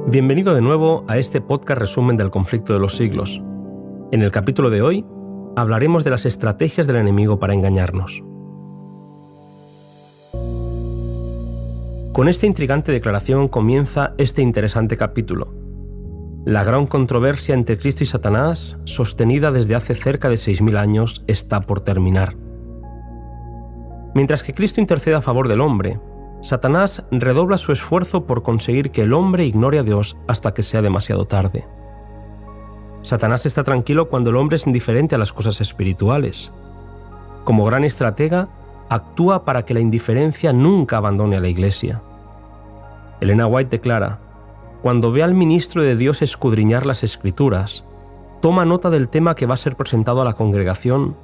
Bienvenido de nuevo a este podcast resumen del conflicto de los siglos. En el capítulo de hoy hablaremos de las estrategias del enemigo para engañarnos. Con esta intrigante declaración comienza este interesante capítulo. La gran controversia entre Cristo y Satanás, sostenida desde hace cerca de 6.000 años, está por terminar. Mientras que Cristo intercede a favor del hombre, Satanás redobla su esfuerzo por conseguir que el hombre ignore a Dios hasta que sea demasiado tarde. Satanás está tranquilo cuando el hombre es indiferente a las cosas espirituales. Como gran estratega, actúa para que la indiferencia nunca abandone a la Iglesia. Elena White declara: cuando ve al ministro de Dios escudriñar las Escrituras, toma nota del tema que va a ser presentado a la congregación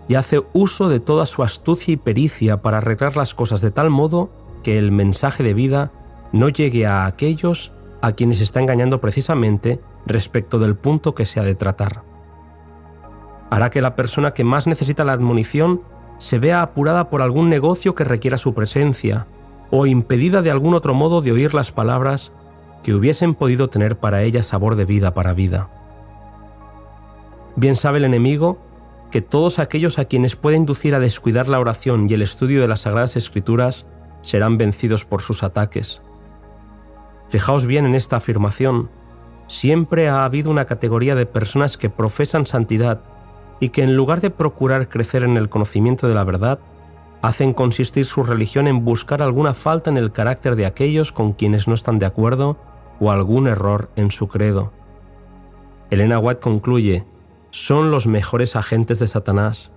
y hace uso de toda su astucia y pericia para arreglar las cosas de tal modo que el mensaje de vida no llegue a aquellos a quienes está engañando precisamente respecto del punto que se ha de tratar. Hará que la persona que más necesita la admonición se vea apurada por algún negocio que requiera su presencia, o impedida de algún otro modo de oír las palabras que hubiesen podido tener para ella sabor de vida para vida. Bien sabe el enemigo que todos aquellos a quienes puede inducir a descuidar la oración y el estudio de las Sagradas Escrituras serán vencidos por sus ataques. Fijaos bien en esta afirmación. Siempre ha habido una categoría de personas que profesan santidad y que en lugar de procurar crecer en el conocimiento de la verdad, hacen consistir su religión en buscar alguna falta en el carácter de aquellos con quienes no están de acuerdo o algún error en su credo. Elena White concluye: son los mejores agentes de Satanás.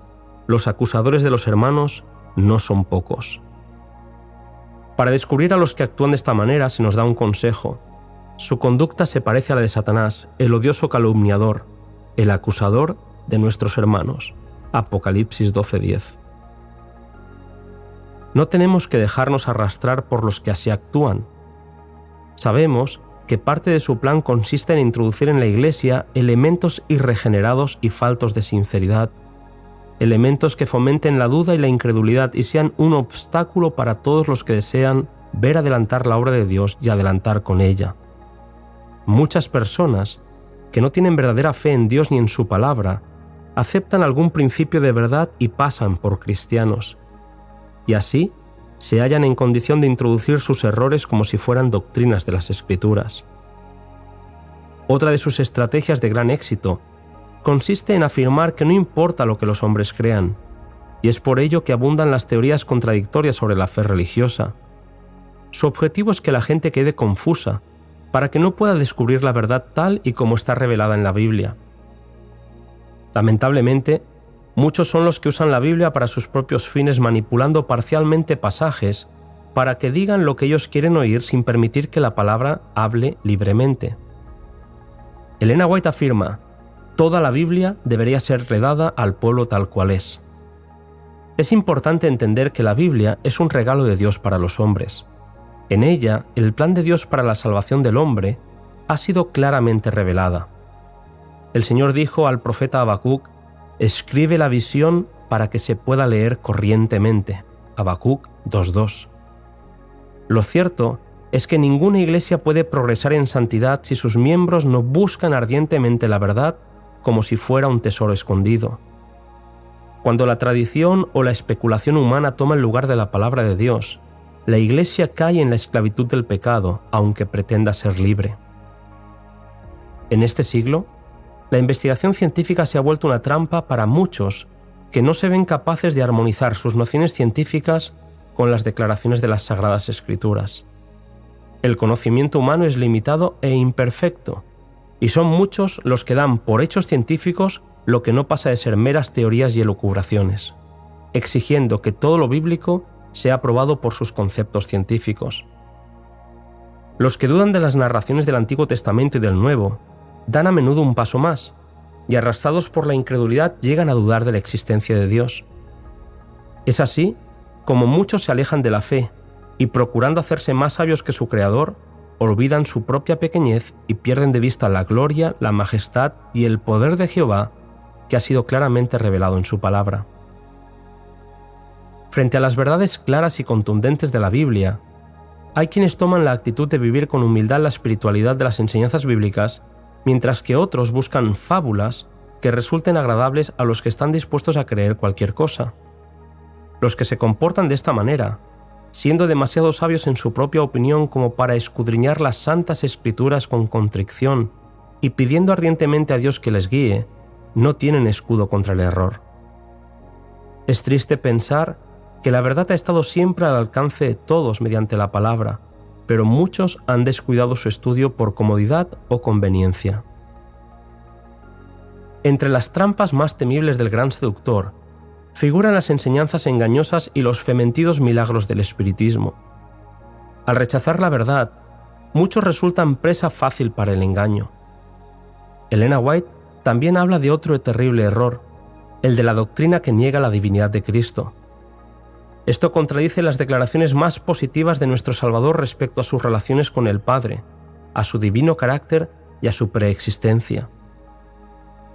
Los acusadores de los hermanos no son pocos. Para descubrir a los que actúan de esta manera se nos da un consejo. Su conducta se parece a la de Satanás, el odioso calumniador, el acusador de nuestros hermanos. Apocalipsis 12:10. No tenemos que dejarnos arrastrar por los que así actúan. Sabemos que parte de su plan consiste en introducir en la Iglesia elementos irregenerados y faltos de sinceridad, elementos que fomenten la duda y la incredulidad y sean un obstáculo para todos los que desean ver adelantar la obra de Dios y adelantar con ella. Muchas personas que no tienen verdadera fe en Dios ni en su palabra, aceptan algún principio de verdad y pasan por cristianos, y así se hallan en condición de introducir sus errores como si fueran doctrinas de las Escrituras. Otra de sus estrategias de gran éxito consiste en afirmar que no importa lo que los hombres crean, y es por ello que abundan las teorías contradictorias sobre la fe religiosa. Su objetivo es que la gente quede confusa, para que no pueda descubrir la verdad tal y como está revelada en la Biblia. Lamentablemente, muchos son los que usan la Biblia para sus propios fines, manipulando parcialmente pasajes para que digan lo que ellos quieren oír sin permitir que la palabra hable libremente. Elena White afirma: toda la Biblia debería ser redada al pueblo tal cual es. Es importante entender que la Biblia es un regalo de Dios para los hombres. En ella, el plan de Dios para la salvación del hombre ha sido claramente revelada. El Señor dijo al profeta Habacuc: escribe la visión para que se pueda leer corrientemente. Habacuc 2:2. Lo cierto es que ninguna iglesia puede progresar en santidad si sus miembros no buscan ardientemente la verdad como si fuera un tesoro escondido. Cuando la tradición o la especulación humana toma el lugar de la palabra de Dios, la Iglesia cae en la esclavitud del pecado, aunque pretenda ser libre. En este siglo, la investigación científica se ha vuelto una trampa para muchos que no se ven capaces de armonizar sus nociones científicas con las declaraciones de las Sagradas Escrituras. El conocimiento humano es limitado e imperfecto, y son muchos los que dan por hechos científicos lo que no pasa de ser meras teorías y elucubraciones, exigiendo que todo lo bíblico sea aprobado por sus conceptos científicos. Los que dudan de las narraciones del Antiguo Testamento y del Nuevo dan a menudo un paso más, y arrastrados por la incredulidad llegan a dudar de la existencia de Dios. Es así como muchos se alejan de la fe y, procurando hacerse más sabios que su Creador, olvidan su propia pequeñez y pierden de vista la gloria, la majestad y el poder de Jehová que ha sido claramente revelado en su palabra. Frente a las verdades claras y contundentes de la Biblia, Hay quienes toman la actitud de vivir con humildad la espiritualidad de las enseñanzas bíblicas, mientras que otros buscan fábulas que resulten agradables a los que están dispuestos a creer cualquier cosa. Los que se comportan de esta manera, siendo demasiado sabios en su propia opinión como para escudriñar las santas escrituras con contrición y pidiendo ardientemente a Dios que les guíe, no tienen escudo contra el error. Es triste pensar que la verdad ha estado siempre al alcance de todos mediante la palabra, pero muchos han descuidado su estudio por comodidad o conveniencia. Entre las trampas más temibles del gran seductor, figuran las enseñanzas engañosas y los fementidos milagros del espiritismo. Al rechazar la verdad, muchos resultan presa fácil para el engaño. Elena White también habla de otro terrible error, el de la doctrina que niega la divinidad de Cristo. Esto contradice las declaraciones más positivas de nuestro Salvador respecto a sus relaciones con el Padre, a su divino carácter y a su preexistencia.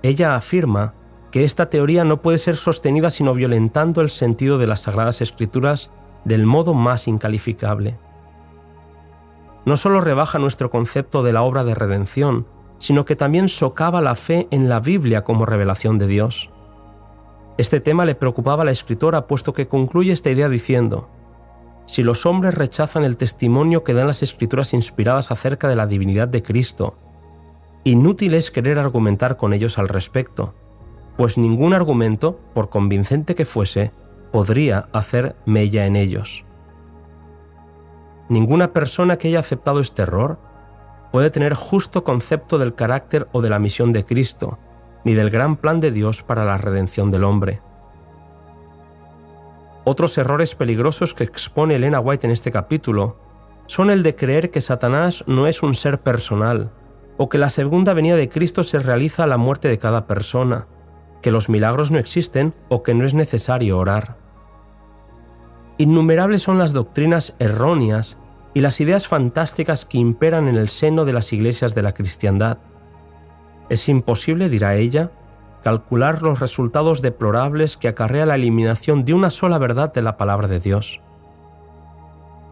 Ella afirma que esta teoría no puede ser sostenida sino violentando el sentido de las Sagradas Escrituras del modo más incalificable. No solo rebaja nuestro concepto de la obra de redención, sino que también socava la fe en la Biblia como revelación de Dios. Este tema le preocupaba a la escritora, puesto que concluye esta idea diciendo: si los hombres rechazan el testimonio que dan las Escrituras inspiradas acerca de la divinidad de Cristo, inútil es querer argumentar con ellos al respecto, pues ningún argumento, por convincente que fuese, podría hacer mella en ellos. Ninguna persona que haya aceptado este error puede tener justo concepto del carácter o de la misión de Cristo, ni del gran plan de Dios para la redención del hombre. Otros errores peligrosos que expone Elena White en este capítulo son el de creer que Satanás no es un ser personal, o que la segunda venida de Cristo se realiza a la muerte de cada persona, que los milagros no existen o que no es necesario orar. Innumerables son las doctrinas erróneas y las ideas fantásticas que imperan en el seno de las iglesias de la cristiandad. Es imposible, dirá ella, calcular los resultados deplorables que acarrea la eliminación de una sola verdad de la palabra de Dios.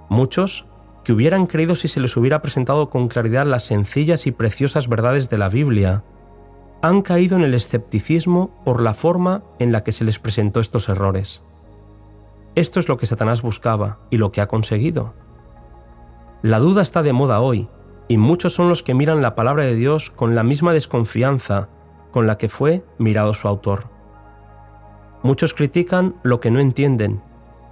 Muchos, que hubieran creído si se les hubiera presentado con claridad las sencillas y preciosas verdades de la Biblia, han caído en el escepticismo por la forma en la que se les presentó estos errores. Esto es lo que Satanás buscaba y lo que ha conseguido. La duda está de moda hoy, y muchos son los que miran la palabra de Dios con la misma desconfianza con la que fue mirado su autor. Muchos critican lo que no entienden,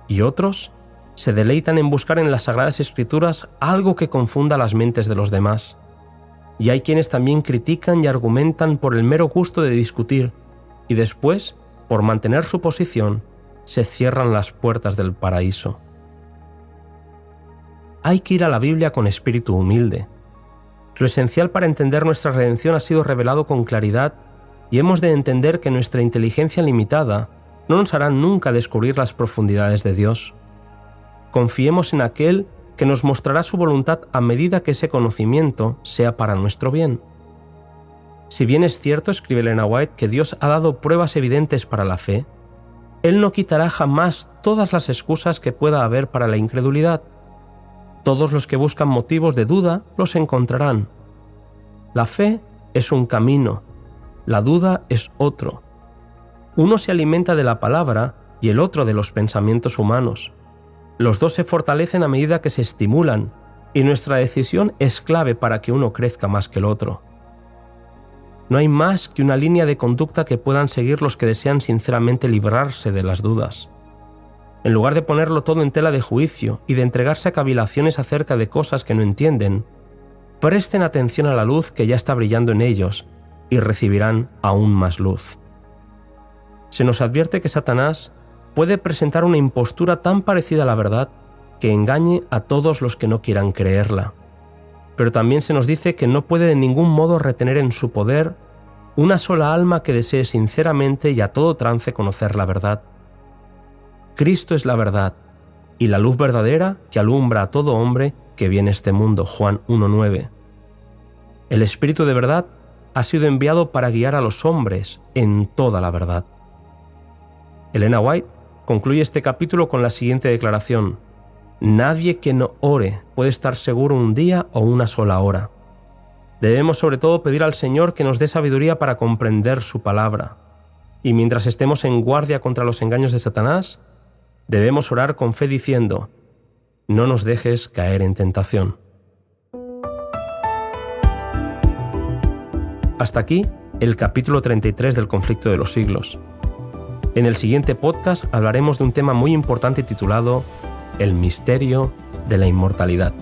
y otros se deleitan en buscar en las Sagradas Escrituras algo que confunda las mentes de los demás. Y hay quienes también critican y argumentan por el mero gusto de discutir, y después, por mantener su posición, se cierran las puertas del paraíso. Hay que ir a la Biblia con espíritu humilde. Lo esencial para entender nuestra redención ha sido revelado con claridad y hemos de entender que nuestra inteligencia limitada no nos hará nunca descubrir las profundidades de Dios. Confiemos en aquel que nos mostrará su voluntad a medida que ese conocimiento sea para nuestro bien. Si bien es cierto, escribe Elena White, que Dios ha dado pruebas evidentes para la fe, Él no quitará jamás todas las excusas que pueda haber para la incredulidad. Todos los que buscan motivos de duda los encontrarán. La fe es un camino, la duda es otro. Uno se alimenta de la palabra y el otro de los pensamientos humanos. Los dos se fortalecen a medida que se estimulan, y nuestra decisión es clave para que uno crezca más que el otro. No hay más que una línea de conducta que puedan seguir los que desean sinceramente librarse de las dudas. En lugar de ponerlo todo en tela de juicio y de entregarse a cavilaciones acerca de cosas que no entienden, presten atención a la luz que ya está brillando en ellos y recibirán aún más luz. Se nos advierte que Satanás puede presentar una impostura tan parecida a la verdad que engañe a todos los que no quieran creerla. Pero también se nos dice que no puede de ningún modo retener en su poder una sola alma que desee sinceramente y a todo trance conocer la verdad. Cristo es la verdad, y la luz verdadera que alumbra a todo hombre que viene a este mundo. Juan 1:9. El Espíritu de verdad ha sido enviado para guiar a los hombres en toda la verdad. Elena White concluye este capítulo con la siguiente declaración: Nadie que no ore puede estar seguro un día o una sola hora. Debemos sobre todo pedir al Señor que nos dé sabiduría para comprender su palabra. Y mientras estemos en guardia contra los engaños de Satanás, debemos orar con fe diciendo: no nos dejes caer en tentación. Hasta aquí el capítulo 33 del Conflicto de los Siglos. En el siguiente podcast hablaremos de un tema muy importante titulado El misterio de la inmortalidad.